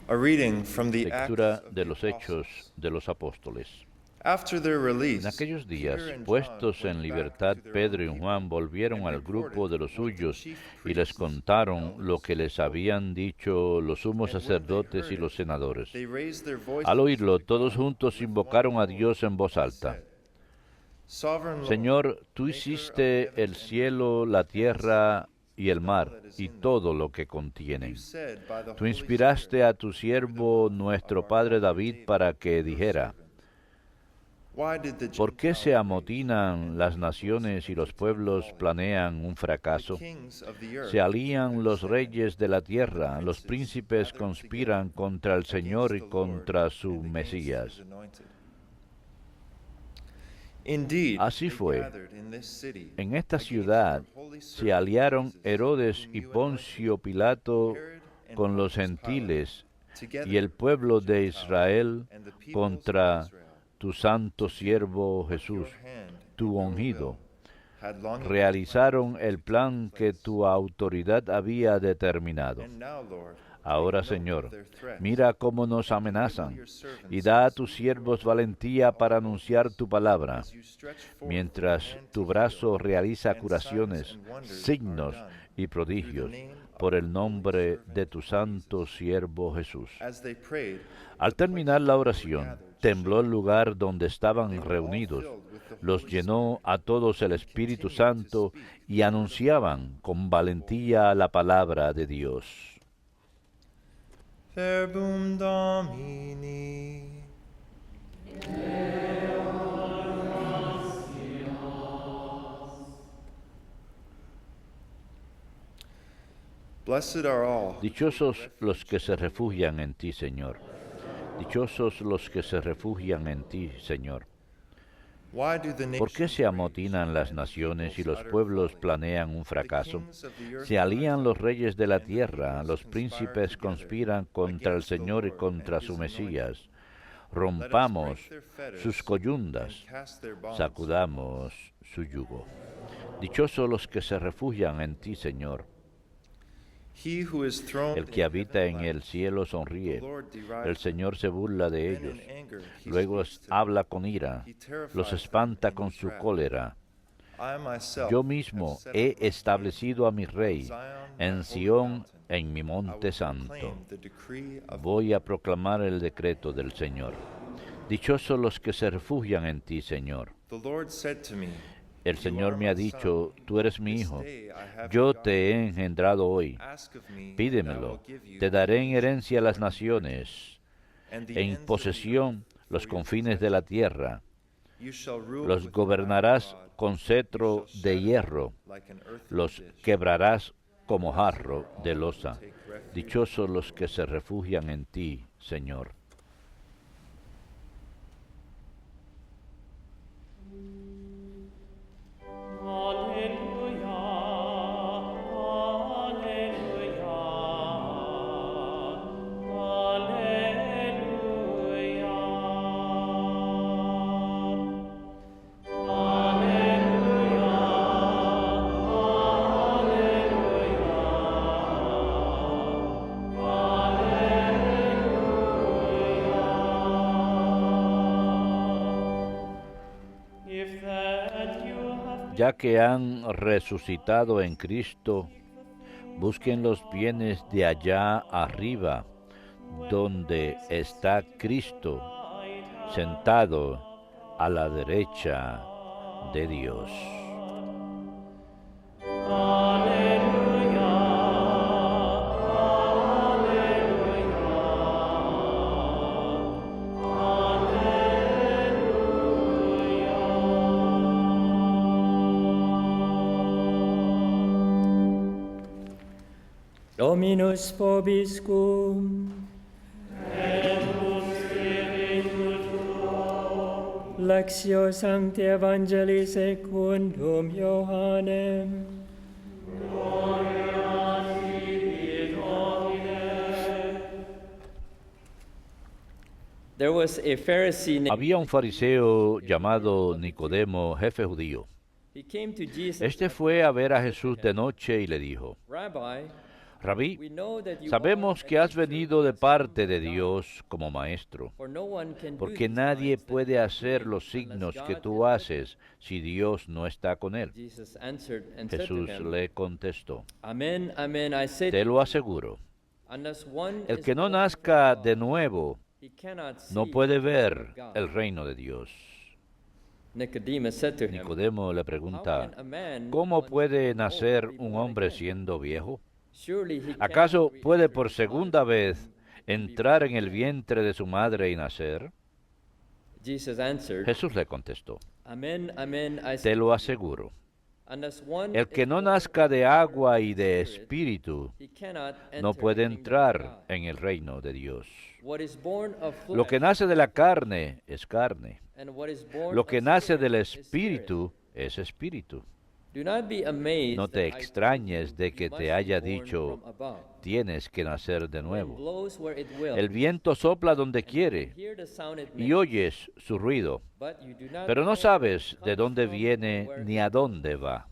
Lectura de los Hechos de los Apóstoles. En aquellos días, puestos en libertad, Pedro y Juan volvieron al grupo de los suyos y les contaron lo que les habían dicho los sumos sacerdotes y los senadores. Al oírlo, todos juntos invocaron a Dios en voz alta. Señor, tú hiciste el cielo, la tierra y el mar, y todo lo que contienen. Tú inspiraste a tu siervo, nuestro padre David, para que dijera: ¿por qué se amotinan las naciones y los pueblos planean un fracaso? Se alían los reyes de la tierra, los príncipes conspiran contra el Señor y contra su Mesías. Así fue. En esta ciudad se aliaron Herodes y Poncio Pilato con los gentiles y el pueblo de Israel contra tu santo siervo Jesús, tu ungido. Realizaron el plan que tu autoridad había determinado. Ahora, Señor, mira cómo nos amenazan, y da a tus siervos valentía para anunciar tu palabra, mientras tu brazo realiza curaciones, signos y prodigios, por el nombre de tu santo siervo Jesús. Al terminar la oración, tembló el lugar donde estaban reunidos, los llenó a todos el Espíritu Santo y anunciaban con valentía la palabra de Dios. Verbum Domini. Dichosos los que se refugian en ti, Señor. Dichosos los que se refugian en ti, Señor. ¿Por qué se amotinan las naciones y los pueblos planean un fracaso? Se alían los reyes de la tierra, los príncipes conspiran contra el Señor y contra su Mesías. Rompamos sus coyundas, sacudamos su yugo. Dichosos los que se refugian en ti, Señor. El que habita en el cielo sonríe, el Señor se burla de ellos, luego habla con ira, los espanta con su cólera. Yo mismo he establecido a mi rey en Sión, en mi monte santo. Voy a proclamar el decreto del Señor. Dichosos los que se refugian en ti, Señor. El Señor me ha dicho: tú eres mi hijo, yo te he engendrado hoy. Pídemelo, te daré en herencia las naciones, en posesión los confines de la tierra. Los gobernarás con cetro de hierro, los quebrarás como jarro de loza. Dichosos los que se refugian en ti, Señor. Ya que han resucitado en Cristo, busquen los bienes de allá arriba, donde está Cristo, sentado a la derecha de Dios. Dominus vobiscum. Et cum spiritu tuo. Lectio Sancti Evangelii secundum Iohannem. Gloria tibi, Domine. Había un fariseo llamado Nicodemo, jefe judío. Este fue a ver a Jesús de noche y le dijo: Rabí, sabemos que has venido de parte de Dios como maestro, porque nadie puede hacer los signos que tú haces si Dios no está con él. Jesús le contestó, te lo aseguro, el que no nazca de nuevo no puede ver el reino de Dios. Nicodemo le pregunta, ¿cómo puede nacer un hombre siendo viejo? ¿Acaso puede por segunda vez entrar en el vientre de su madre y nacer? Jesús le contestó, te lo aseguro, el que no nazca de agua y de espíritu no puede entrar en el reino de Dios. Lo que nace de la carne es carne, lo que nace del espíritu es espíritu. No te extrañes de que te haya dicho, tienes que nacer de nuevo. El viento sopla donde quiere y oyes su ruido, pero no sabes de dónde viene ni a dónde va.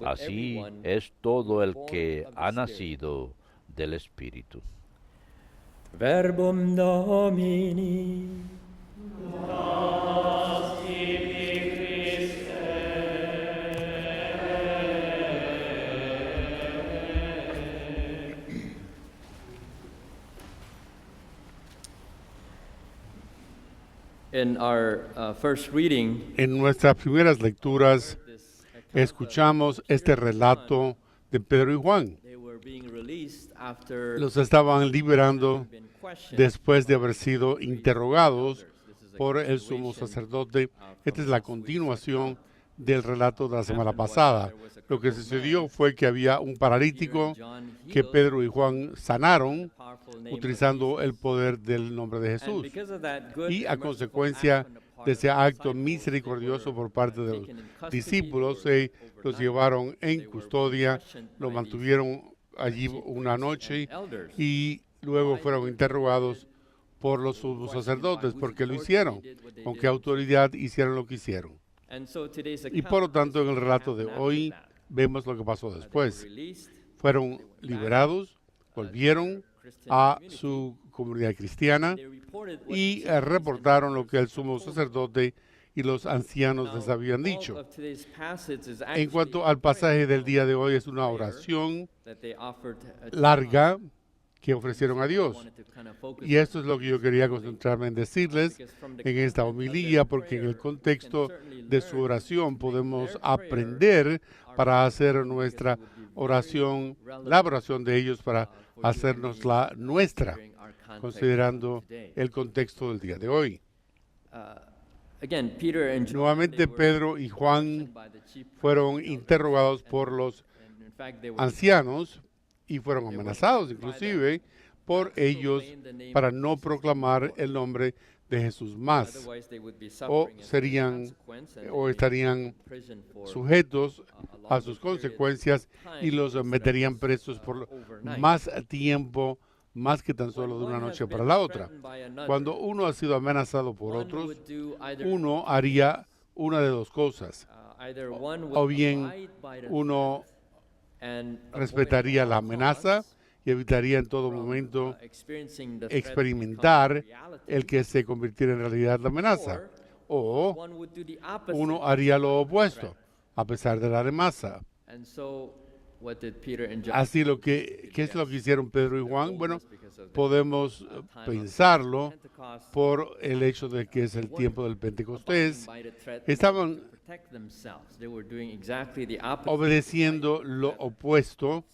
Así es todo el que ha nacido del Espíritu. Verbum Domini. In our first reading, En nuestras primeras lecturas escuchamos este relato de Pedro y Juan. they were being released after Los estaban liberando been questioned. después de haber sido interrogados por el sumo sacerdote. Esta es la continuación del relato de la semana pasada. Lo que sucedió fue que había un paralítico que Pedro y Juan sanaron utilizando el poder del nombre de Jesús. Y a consecuencia de ese acto misericordioso por parte de los discípulos, los llevaron en custodia, lo mantuvieron allí una noche y luego fueron interrogados por los sumos sacerdotes, porque lo hicieron, con qué autoridad hicieron lo que hicieron. Y por lo tanto, en el relato de hoy, vemos lo que pasó después. Fueron liberados, volvieron a su comunidad cristiana y reportaron lo que el sumo sacerdote y los ancianos les habían dicho. En cuanto al pasaje del día de hoy, es una oración larga que ofrecieron a Dios. Y esto es lo que yo quería concentrarme en decirles en esta homilía, porque en el contexto de su oración podemos aprender para hacer nuestra oración, la oración de ellos para hacernos la nuestra, considerando el contexto del día de hoy. Nuevamente Pedro y Juan fueron interrogados por los ancianos y fueron amenazados inclusive por ellos para no proclamar el nombre de Jesús más, o estarían sujetos a sus consecuencias y los meterían presos por más tiempo, más que tan solo de una noche para la otra. Cuando uno ha sido amenazado por otros, uno haría una de dos cosas: o bien uno respetaría la amenaza y evitaría en todo momento experimentar el que se convirtiera en realidad la amenaza, o uno haría lo opuesto, a pesar de la amenaza. Así ¿qué es lo que hicieron Pedro y Juan? Bueno, podemos pensarlo por el hecho de que es el tiempo del Pentecostés. Estaban obedeciendo lo opuesto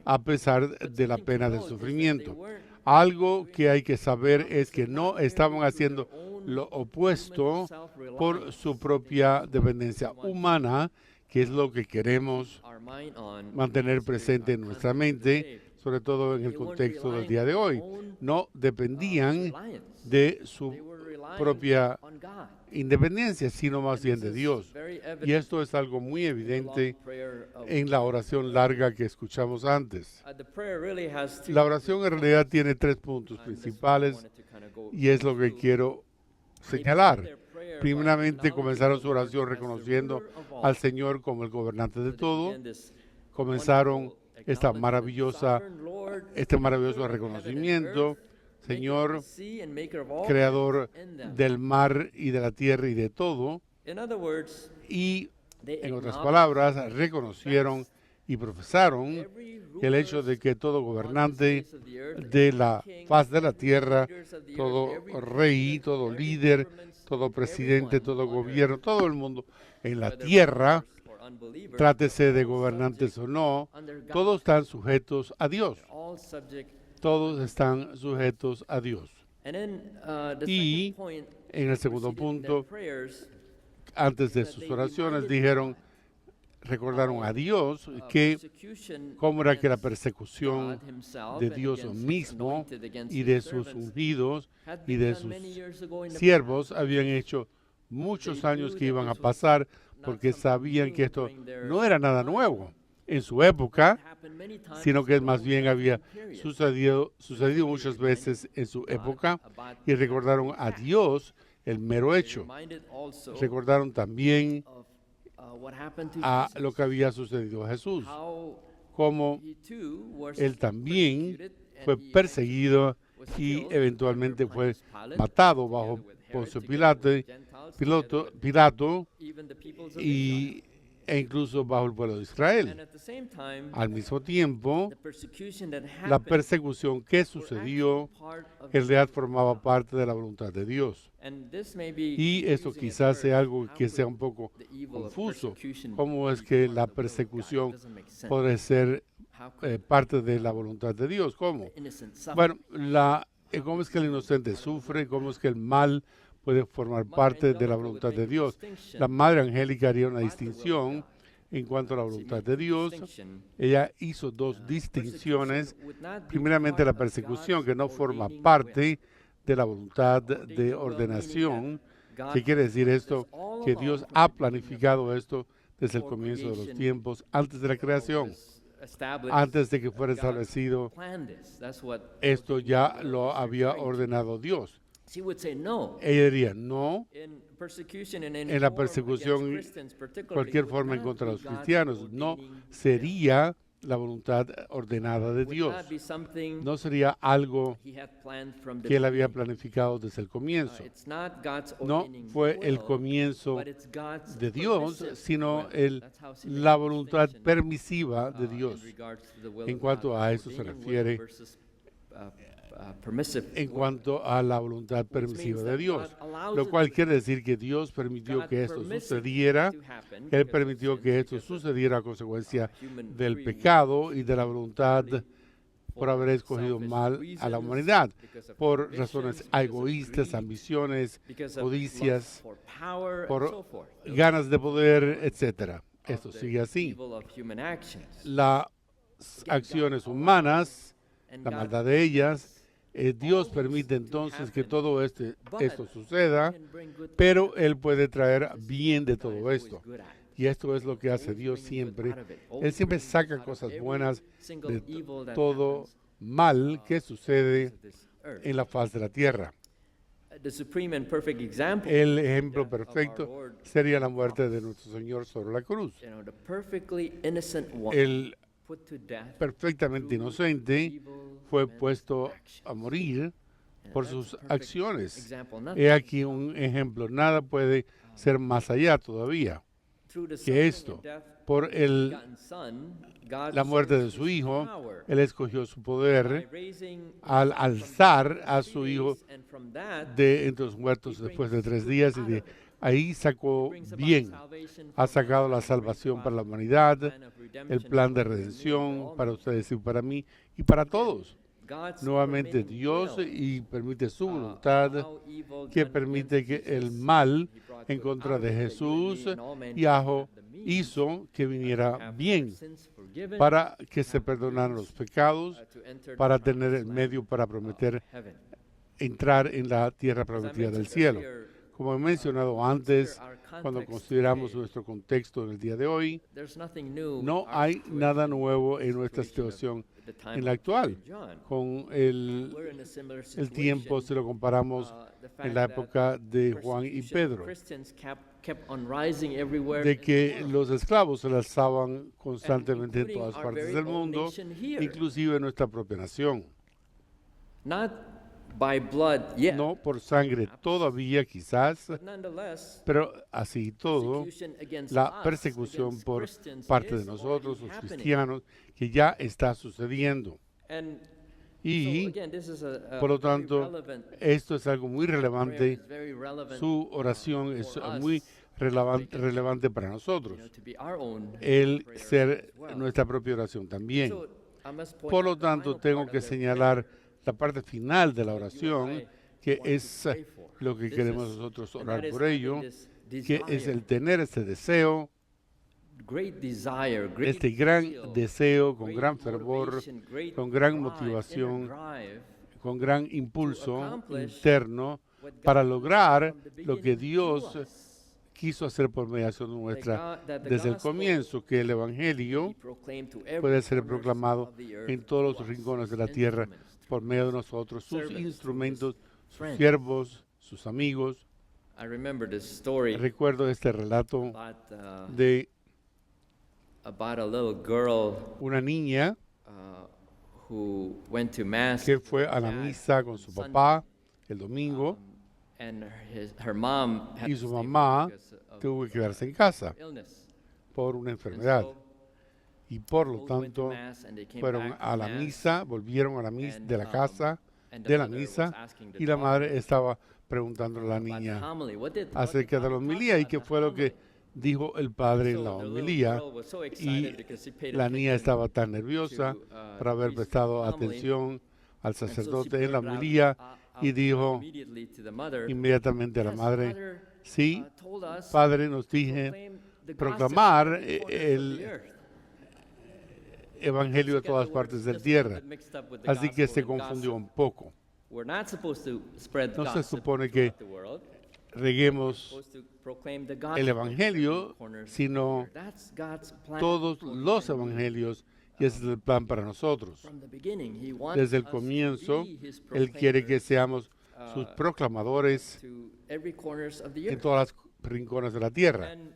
a pesar de la pena del sufrimiento. Algo que hay que saber es que no estaban haciendo lo opuesto por su propia dependencia humana, que es lo que queremos mantener presente en nuestra mente, sobre todo en el contexto del día de hoy. No dependían de su propia independencia, sino más bien de Dios. Y esto es algo muy evidente en la oración larga que escuchamos antes. La oración en realidad tiene 3 puntos principales y es lo que quiero señalar. Primeramente, comenzaron su oración reconociendo al Señor como el gobernante de todo. Comenzaron este maravilloso reconocimiento. Señor, creador del mar y de la tierra y de todo. Y, en otras palabras, reconocieron y profesaron el hecho de que todo gobernante de la faz de la tierra, todo rey, todo líder, todo presidente, todo gobierno, todo el mundo en la tierra, trátese de gobernantes o no, todos están sujetos a Dios. Todos están sujetos a Dios. Y en el segundo punto, antes de sus oraciones, recordaron a Dios que cómo era que la persecución de Dios mismo y de sus ungidos y de sus siervos habían hecho muchos años que iban a pasar, porque sabían que esto no era nada nuevo en su época, sino que más bien había sucedido muchas veces en su época, y recordaron a Dios el mero hecho. Recordaron también a lo que había sucedido a Jesús, cómo él también fue perseguido y eventualmente fue matado bajo Poncio Pilato e incluso bajo el pueblo de Israel. Al mismo tiempo, la persecución que sucedió en realidad formaba parte de la voluntad de Dios. Y eso quizás sea algo que sea un poco confuso. ¿Cómo es que la persecución puede ser parte de la voluntad de Dios? ¿Cómo? Bueno, ¿cómo es que el inocente sufre? ¿Cómo es que el mal puede formar parte de la voluntad de Dios? La Madre Angélica haría una distinción en cuanto a la voluntad de Dios. Ella hizo dos distinciones. Primeramente, la persecución, que no forma parte de la voluntad de ordenación. ¿Qué quiere decir esto? Que Dios ha planificado esto desde el comienzo de los tiempos, antes de la creación. Antes de que fuera establecido, esto ya lo había ordenado Dios. Ella diría, no, en la persecución, cualquier forma en contra de los cristianos, no sería la voluntad ordenada de Dios. No sería algo que él había planificado desde el comienzo. No fue el comienzo de Dios, sino la voluntad permisiva de Dios. En cuanto a eso se refiere, en cuanto a la voluntad permisiva de Dios, lo cual quiere decir que Dios permitió que esto sucediera. Él permitió que esto sucediera a consecuencia del pecado y de la voluntad por haber escogido mal a la humanidad, por razones egoístas, ambiciones, codicias, por ganas de poder, etc. Esto sigue así. Las acciones humanas, la maldad de ellas, Dios permite entonces que todo esto suceda, pero Él puede traer bien de todo esto. Y esto es lo que hace Dios siempre. Él siempre saca cosas buenas de todo mal que sucede en la faz de la tierra. El ejemplo perfecto sería la muerte de nuestro Señor sobre la cruz. El perfectamente inocente fue puesto a morir por sus acciones. He aquí un ejemplo. Nada puede ser más allá todavía que esto. Por la muerte de su Hijo, Él escogió su poder al alzar a su Hijo de entre los muertos después de 3 días, y de ahí sacó bien. Ha sacado la salvación para la humanidad, el plan de redención para ustedes y para mí y para todos. Nuevamente Dios, y permite su voluntad, que permite que el mal en contra de Jesús hizo que viniera bien para que se perdonaran los pecados, para tener el medio para prometer entrar en la tierra prometida del cielo. Como he mencionado antes, cuando consideramos nuestro contexto en el día de hoy, no hay nada nuevo en nuestra situación en la actual. Con el tiempo, si lo comparamos en la época de Juan y Pedro, kept on rising everywhere. de que los esclavos se alzaban constantemente en including todas our partes very del own mundo, nation here. inclusive en nuestra propia nación. Not by blood yet, No por sangre todavía quizás, but nonetheless, pero así y todo, persecution against la us, persecución against por Christians parte de is nosotros, already los happening. cristianos, que ya está sucediendo. And Y, so again, this is a por lo very tanto, relevant esto es algo muy prayer, relevante. is very relevant, Su oración es for us, muy relevante para nosotros. to be our own El prayer ser as well. nuestra propia oración también. So, I must point Por lo out the tanto, final tengo part que of the señalar prayer la parte final de la that you oración, and I que want to es pray for. lo que This queremos is- nosotros and orar that is por having ello, this que es desire, el tener este deseo, great desire, great este gran zeal, deseo con great gran fervor, motivation, great con gran drive, motivación, inner drive, con gran impulso accomplish interno what God para planned lograr from the lo que beginning to Dios us. quiso hacer por mediación nuestra That the desde el gospel comienzo, que el Evangelio be proclaimed to every puede ser corners proclamado of the earth en todos to los us, rincones de his la tierra instruments, por medio de nosotros, sus servants, instrumentos, sus friends. siervos, sus amigos. I remember this story Recuerdo este relato de about a little girl una niña who went to mass que with fue her a la dad misa con su Sunday, papá el domingo and her mom had y to su stay home mamá because of tuvo que quedarse en casa illness. por una And enfermedad. so Y por lo both went to tanto mass and they came fueron back a from la mass, misa, volvieron a la misa and, de la casa and the de la mother was misa asking the y la daughter madre estaba preguntándole a la about the niña homily. What did acerca de la Father talk homilía y about qué the fue lo que homily? dijo el padre en la So the little homilía. girl was so Y excited because she paid la niña attention estaba tan nerviosa to, por haber priest prestado homily, atención al and so she sacerdote en la blurted out, homilía out y dijo immediately to the mother, inmediatamente a la "Yes, madre, Father, sí, told us Padre, nos to dije proclaim the proclamar gospel in every corner of el the earth." evangelio de She got todas the partes words de just a little tierra. bit mixed up with the Así que gospel se and confundió gossip. un poco. We're not supposed to spread No se gossip supone que throughout the world. reguemos Supposed to proclaim the gospel el in evangelio, every corner of the sino earth. That's God's plan todos for los you and me. evangelios, y ese es el plan para nosotros. From the beginning, He wants Desde el us to comienzo, be His Él quiere que proclaimers seamos sus proclamadores to every corners of the en earth. todas las rincones de la tierra. And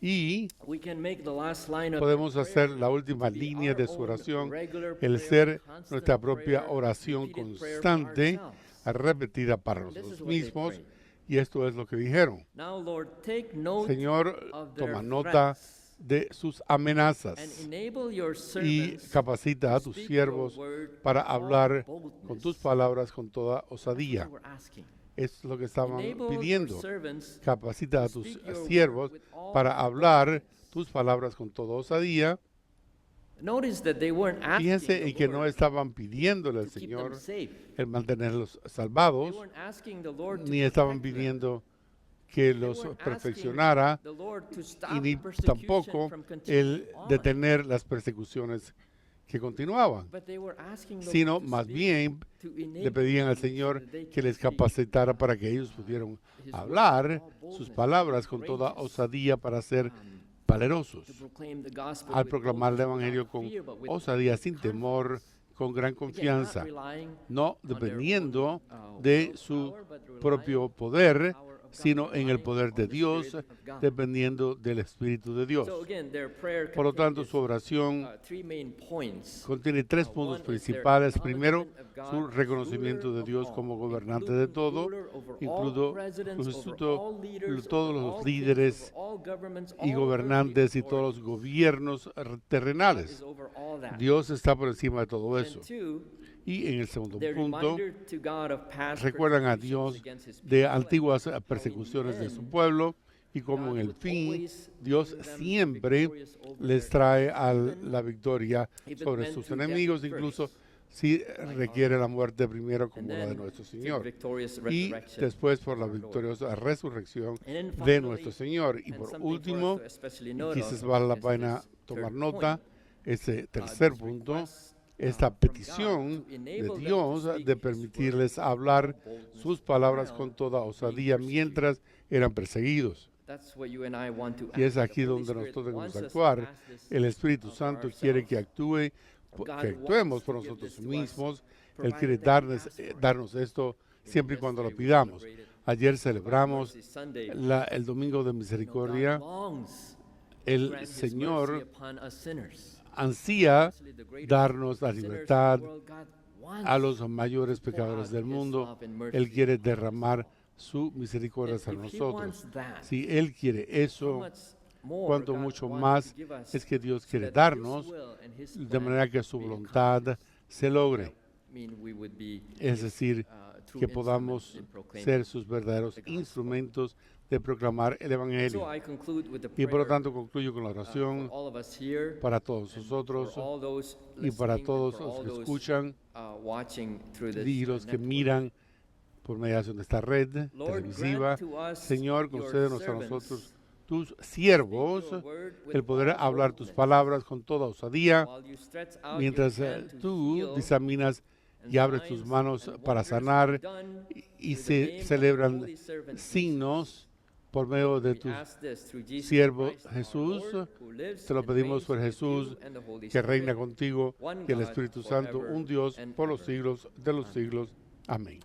Y we can make the last line of podemos our hacer prayer la última to be línea our de su own oración, regular el prayer, ser constant nuestra propia prayer, oración repeated prayer for constante, ourselves. repetida para And this is nosotros what they mismos. prayed. Y esto es lo que dijeron. Now, Lord, take note Señor, of their toma nota threats de sus and amenazas enable your y servants capacita a to tus speak siervos your word para with all hablar boldness. con tus palabras con toda That's what osadía. they were asking. Es lo que estaban Enable your pidiendo. servants Capacita a to tus speak your siervos word with all para hablar boldness. tus palabras con toda osadía. Notice that they weren't asking Fíjense the en que no Lord estaban pidiéndole al to keep them Señor safe. el mantenerlos They salvados, weren't asking the Lord to ni estaban protect them. pidiendo que They los weren't asking perfeccionara, the Lord to stop y ni persecution tampoco from continuing el on. detener las persecuciones que continuaban, But they were asking the sino Lord to más speak, bien to le enable pedían al them so Señor that they que can les speak capacitara para que ellos pudieran His word hablar with all sus boldness, palabras be con toda courageous, osadía para ser valerosos, to proclaim the gospel al with proclamar el boldness, Evangelio without con fear, but with osadía, sin confidence. temor, con gran Again, not confianza, relying no on their dependiendo own, de su willpower, but relying propio on the poder, power of God, sino en el relying poder on de the Dios, Spirit of God. dependiendo del Espíritu de Dios. So again, their prayer Por lo tanto, contained su oración three main points. contiene tres One puntos is their principales. Primero, acknowledgement of God su as reconocimiento ruler de of Dios all, como gobernante de including todo, ruler over all incluso presidents, over instituto all leaders, todos over los all líderes kings, over all governments, y all gobernantes y earthly todos los authorities. gobiernos God is terrenales. over all that. Dios está por encima de todo And eso. two, Y en el segundo their punto, reminder to God of past recuerdan a persecutions Dios against his de people and antiguas how in the persecuciones de su end, pueblo y como God en el would fin always Dios bring them siempre victorious over les their trae enemies, la victoria if it sobre meant sus to death enemigos, first, incluso si our requiere la muerte primero and como la de then nuestro through Señor, victorious y resurrection después por la of our Lord. victoriosa resurrección And then de finally, nuestro Señor. Y and por something for us último, to especially y note quizás of, vale la is pena this tomar third nota, point, ese tercer this punto, request, esta from God petición to enable de them to Dios speak de His permitirles word with hablar all boldness sus palabras while con toda being osadía persecuted. mientras eran perseguidos. That's what you and I want to Y es act. aquí The Holy donde Spirit nosotros debemos wants us to actuar. ask this El Espíritu of Santo quiere que ourselves. actúe, God que actuemos wants por to give nosotros this to us, mismos. Él provided quiere that we ask for it. darnos esto siempre y cuando lo pidamos. Ayer celebramos el Domingo de Misericordia. El Señor ansía darnos la libertad a los mayores pecadores del mundo. Él quiere derramar su misericordia hacia nosotros. Si Él quiere eso, cuanto mucho más es que Dios quiere darnos, de manera que su voluntad se logre. Es decir, que podamos ser sus verdaderos instrumentos de proclamar el Evangelio. Y por lo tanto concluyo con la oración para todos nosotros y para todos los que escuchan y los que miran por mediación de esta red televisiva. Señor, concédenos a nosotros, tus siervos, el poder hablar tus palabras con toda osadía, mientras tú disaminas y abres tus manos para sanar y se celebran signos por medio de tu siervo Jesús. Te lo pedimos por Jesús, que reina contigo y el Espíritu Santo, un Dios por los siglos de los siglos. Amén.